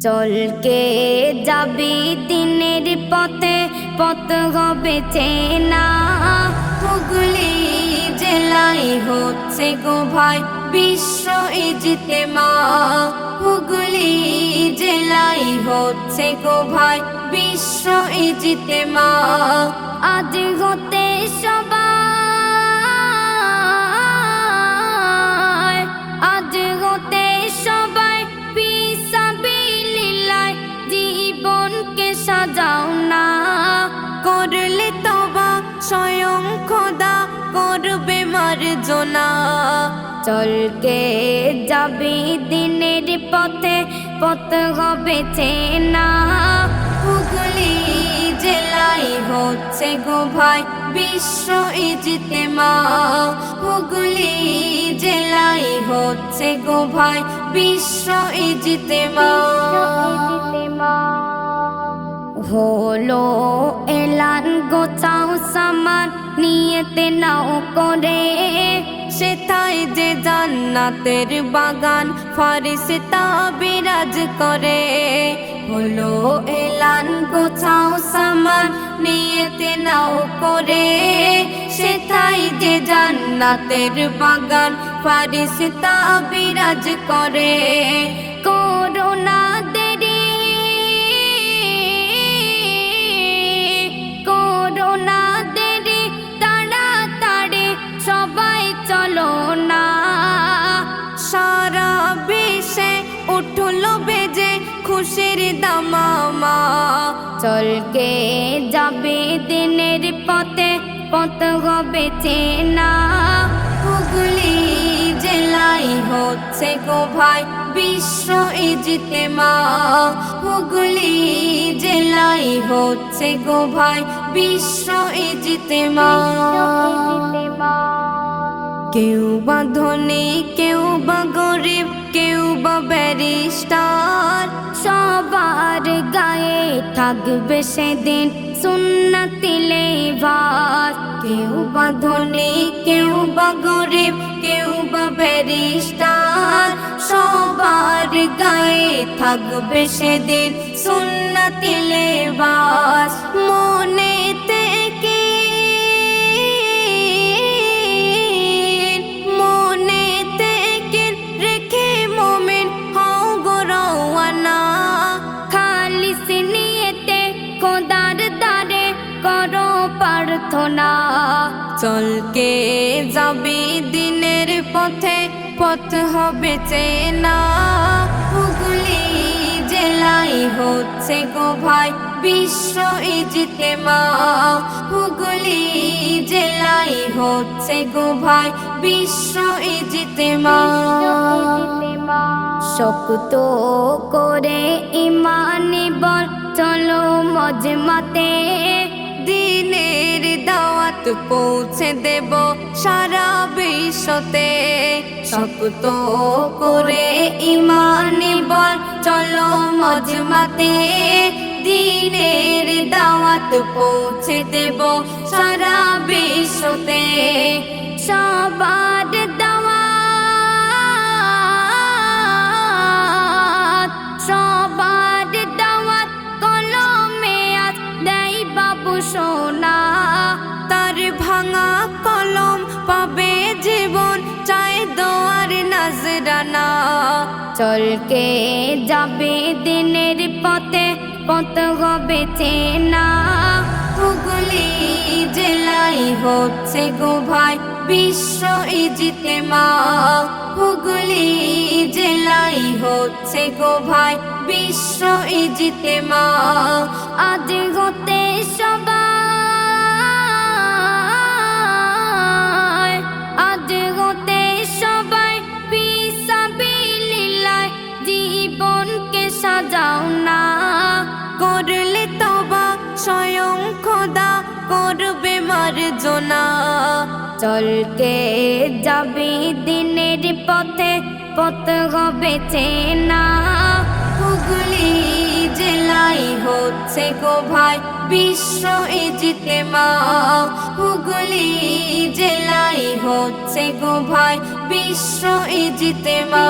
চলকে যাবি দিনের পথে, পথ হবে চেনা। হুগলি জেলায় হচ্ছে গো ভাই বিশ্ব ইজতেমা। হুগলি জেলায় হচ্ছে গো ভাই বিশ্ব ইজতেমা। আজ হতে সবাই, আজ হতে সবাই ফিসাবিলিল্লাহ জীবনকে সাজাও না। করলে তওবা স্বয়ং খোদা করবে মার্জনা। চলকে যাবি দিনের পথে, পথ হবে চেনা। হুগলি জেলায় হচ্ছে গো ভাই বিশ্ব ইজতেমা। হুগলি জেলায় হচ্ছে গো ভাই বিশ্ব ইজতেমা। হলো এলান গোছাও সামান নিয়েতে নাও করে, সেথায় যে জান্নাতের বাগান ফারিস্তা বিরাজ করে। হলো এলান গোছাও সামান নিয়েতে নাও করে, সেথায় যে জান্নাতের বাগান ফারিস্তা বিরাজ করে। করোনা দেরি, করোনা দেরি, তাড়াতাড়ি সবাই চলো না। সারা বিশ্বে উঠলো বেজে খুশির দামামা। চলকে যাবে দিনের পথে, পথ হবে চেনা। হুগলি জেলায় হচ্ছে গো ভাই বিশ্ব ইজতেমা। হুগলি জেলায় হচ্ছে গো ভাই বিশ্ব ইজতেমা। কেউ বা ধনী, কেউ বা গরিব, কেউ বা ব্যারিস্টার, সবার গায়ে থাকবে সেদিন সুন্নতি লেবাস। কেউ বা ধনী, কেউ বা গরিব, কেউ বা ব্যারিস্টার, সবার গায়ে থাকবে সেদিন সুন্নতি লেবাস। মনেতে প্রার্থনা। চলকে যাবি দিনের পথে, পথ হবে চেনা। হুগলি জেলায় হচ্ছে গো ভাই বিশ্ব ইজতেমা। হুগলি জেলায় হচ্ছে গো ভাই বিশ্ব ইজতেমা। শক্ত করে ইমানি বল চলো মজমাতে, দিনের দাওয়াত পৌঁছে দেব সারা বিশ্বতে। শক্ত করে ইমানি বল চলো মজমাতে, দিনের দাওয়াত পৌঁছে দেব সারা বিশ্বতে। সবার দাওয়াত, সবার দাওয়াত কলমে আজ দেয় বাবু সোনা। তার ভাঙা কলম পাবে জীবন চায় দোয়ার নজরানা। চলকে যাবে দিনের পথে, পথ হবে চেনা। হুগলি জেলায় হচ্ছে গো ভাই বিশ্ব ইজতেমা। হুগলি জেলায় হচ্ছে গো ভাই বিশ্ব ইজতেমা। আজ হতে সবাই, আজ হতে সবাই ফিসাবিলিল্লাহ জীবনকে সাজাও না। করলে তওবা স্বয়ং খোদা করবে মার্জনা। চলকে যাবি দিনের পথে, পথ হবে চেনা। হুগলি জেলায় হচ্ছে গো ভাই বিশ্ব ইজতেমা। হুগলি জেলায় হচ্ছে গো ভাই বিশ্ব ইজতেমা।